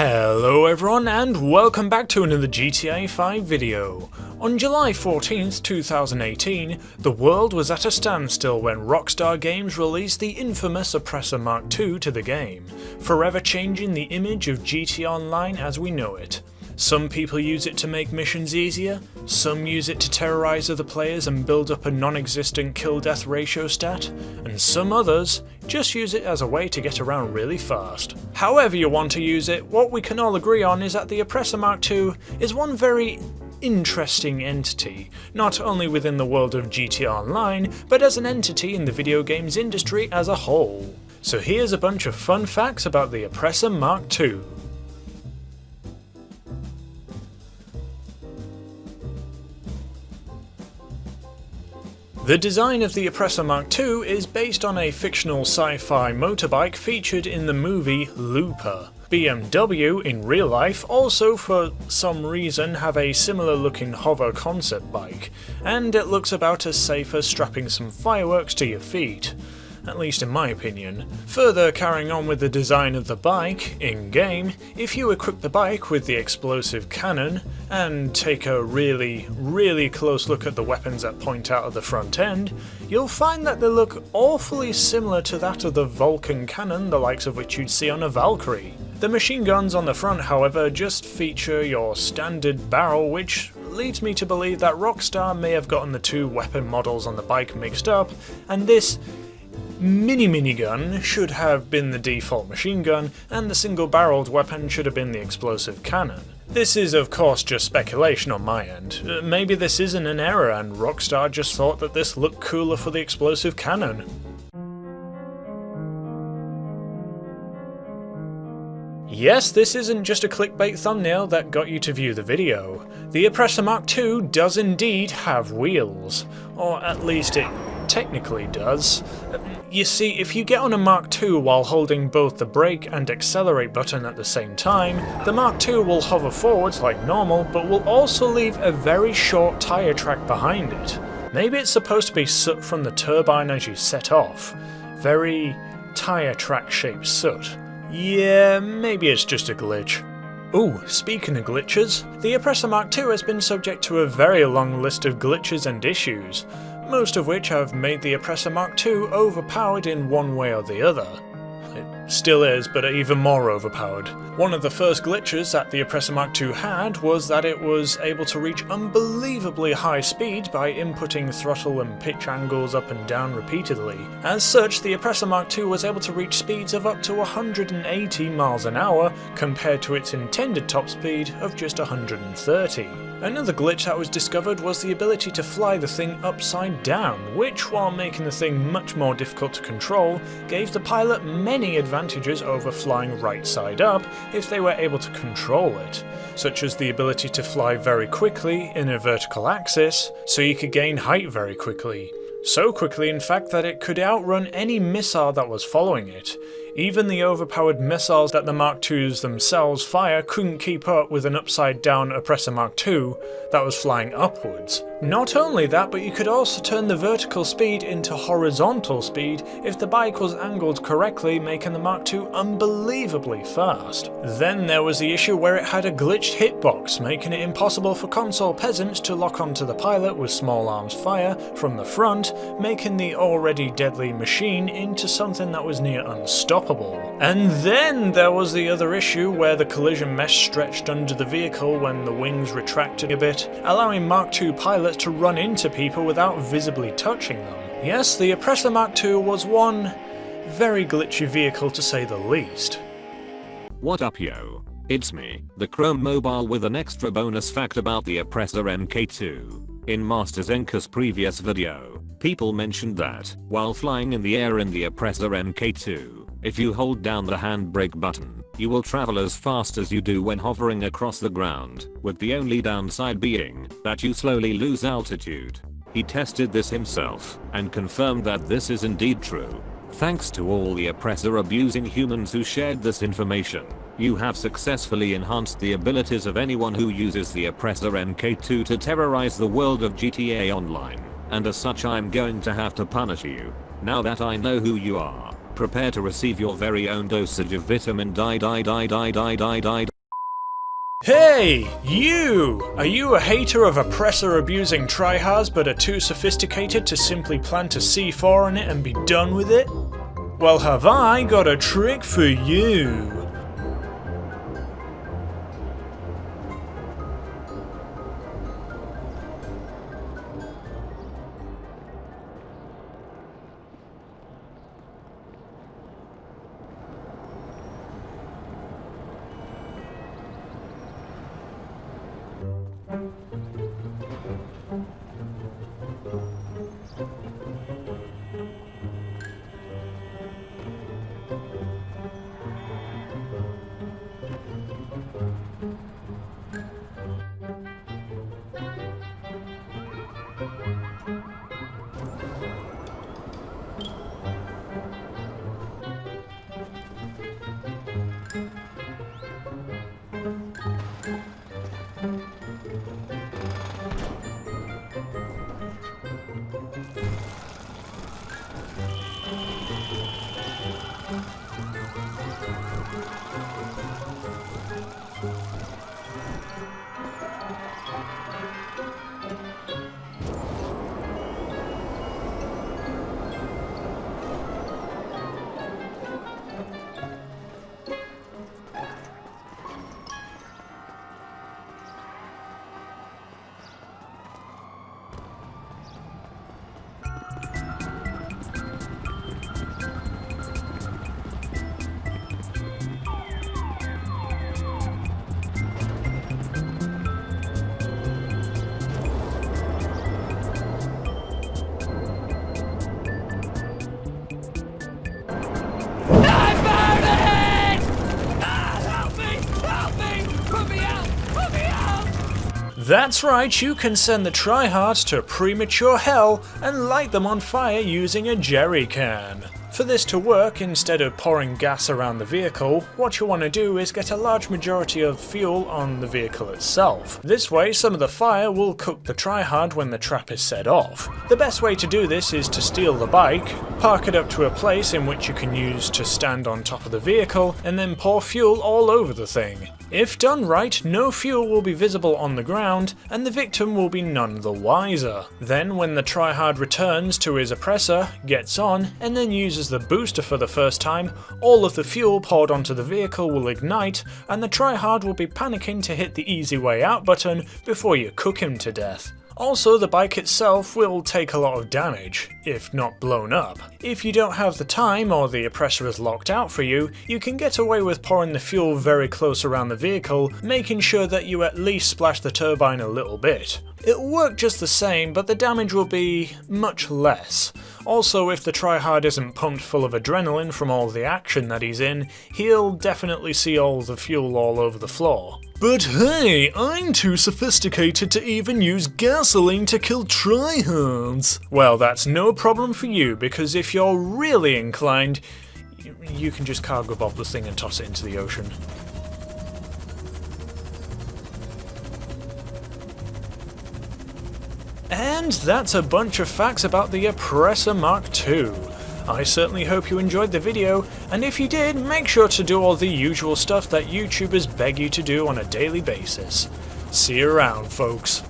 Hello everyone and welcome back to another GTA 5 video. On July 14th, 2018, the world was at a standstill when Rockstar Games released the infamous Oppressor Mk2 to the game, forever changing the image of GTA Online as we know it. Some people use it to make missions easier, some use it to terrorize other players and build up a non-existent kill-death ratio stat, and some others just use it as a way to get around really fast. However you want to use it, what we can all agree on is that the Oppressor Mk2 is one very interesting entity, not only within the world of GTA Online, but as an entity in the video games industry as a whole. So here's a bunch of fun facts about the Oppressor Mk2. The design of the Oppressor Mk2 is based on a fictional sci-fi motorbike featured in the movie Looper. BMW, in real life, also for some reason have a similar looking hover concept bike, and it looks about as safe as strapping some fireworks to your feet. At least in my opinion. Further carrying on with the design of the bike, in-game, if you equip the bike with the explosive cannon, and take a really close look at the weapons that point out of the front end, you'll find that they look awfully similar to that of the Vulcan cannon, the likes of which you'd see on a Valkyrie. The machine guns on the front, however, just feature your standard barrel, which leads me to believe that Rockstar may have gotten the two weapon models on the bike mixed up, and this minigun should have been the default machine gun, and the single-barreled weapon should have been the explosive cannon. This is of course just speculation on my end. Maybe this isn't an error and Rockstar just thought that this looked cooler for the explosive cannon. Yes, this isn't just a clickbait thumbnail that got you to view the video. The Oppressor Mk2 does indeed have wheels, or at least it technically does. You see, if you get on a Mk II while holding both the brake and accelerate button at the same time, the Mk II will hover forwards like normal, but will also leave a very short tyre track behind it. Maybe it's supposed to be soot from the turbine as you set off. Very tyre track shaped soot. Yeah, maybe it's just a glitch. Ooh, speaking of glitches, the Oppressor Mk2 has been subject to a very long list of glitches and issues, most of which have made the Oppressor Mk2 overpowered in one way or the other. It still is, but even more overpowered. One of the first glitches that the Oppressor Mk2 had was that it was able to reach unbelievably high speed by inputting throttle and pitch angles up and down repeatedly. As such, the Oppressor Mk2 was able to reach speeds of up to 180 miles an hour compared to its intended top speed of just 130. Another glitch that was discovered was the ability to fly the thing upside down, which, while making the thing much more difficult to control, gave the pilot many advantages over flying right side up if they were able to control it, such as the ability to fly very quickly in a vertical axis, so you could gain height very quickly. So quickly in fact that it could outrun any missile that was following it. Even the overpowered missiles that the Mk2s themselves fire couldn't keep up with an upside down Oppressor Mk2 that was flying upwards. Not only that, but you could also turn the vertical speed into horizontal speed if the bike was angled correctly, making the Mk2 unbelievably fast. Then there was the issue where it had a glitched hitbox, making it impossible for console peasants to lock onto the pilot with small arms fire from the front, making the already deadly machine into something that was near unstoppable. And then there was the other issue where the collision mesh stretched under the vehicle when the wings retracted a bit, allowing Mk2 pilots to run into people without visibly touching them. Yes, the Oppressor Mk2 was one very glitchy vehicle to say the least. What up yo? It's me, the Chrome Mobile, with an extra bonus fact about the Oppressor Mk2. In Master Zenka's previous video, people mentioned that, while flying in the air in the Oppressor Mk2, if you hold down the handbrake button, you will travel as fast as you do when hovering across the ground, with the only downside being that you slowly lose altitude. He tested this himself, and confirmed that this is indeed true. Thanks to all the oppressor abusing humans who shared this information, you have successfully enhanced the abilities of anyone who uses the Oppressor Mk2 to terrorize the world of GTA Online, and as such I'm going to have to punish you, now that I know who you are. Prepare to receive your very own dosage of vitamin die. Hey, you! Are you a hater of oppressor abusing tryhards but are too sophisticated to simply plant a C4 on it and be done with it? Well, have I got a trick for you? That's right, you can send the tryhards to premature hell and light them on fire using a jerry can. For this to work, instead of pouring gas around the vehicle, what you want to do is get a large majority of fuel on the vehicle itself. This way, some of the fire will cook the tryhard when the trap is set off. The best way to do this is to steal the bike, park it up to a place in which you can use to stand on top of the vehicle, and then pour fuel all over the thing. If done right, no fuel will be visible on the ground, and the victim will be none the wiser. Then when the tryhard returns to his oppressor, gets on, and then uses the booster for the first time, all of the fuel poured onto the vehicle will ignite, and the tryhard will be panicking to hit the easy way out button before you cook him to death. Also, the bike itself will take a lot of damage, if not blown up. If you don't have the time or the oppressor is locked out for you, you can get away with pouring the fuel very close around the vehicle, making sure that you at least splash the turbine a little bit. It'll work just the same, but the damage will be much less. Also, if the tryhard isn't pumped full of adrenaline from all the action that he's in, he'll definitely see all the fuel all over the floor. But hey, I'm too sophisticated to even use gasoline to kill tryhards. Well, that's no problem for you, because if you're really inclined, you can just cargo bob the thing and toss it into the ocean. And that's a bunch of facts about the Oppressor Mk II. I certainly hope you enjoyed the video, and if you did, make sure to do all the usual stuff that YouTubers beg you to do on a daily basis. See you around, folks.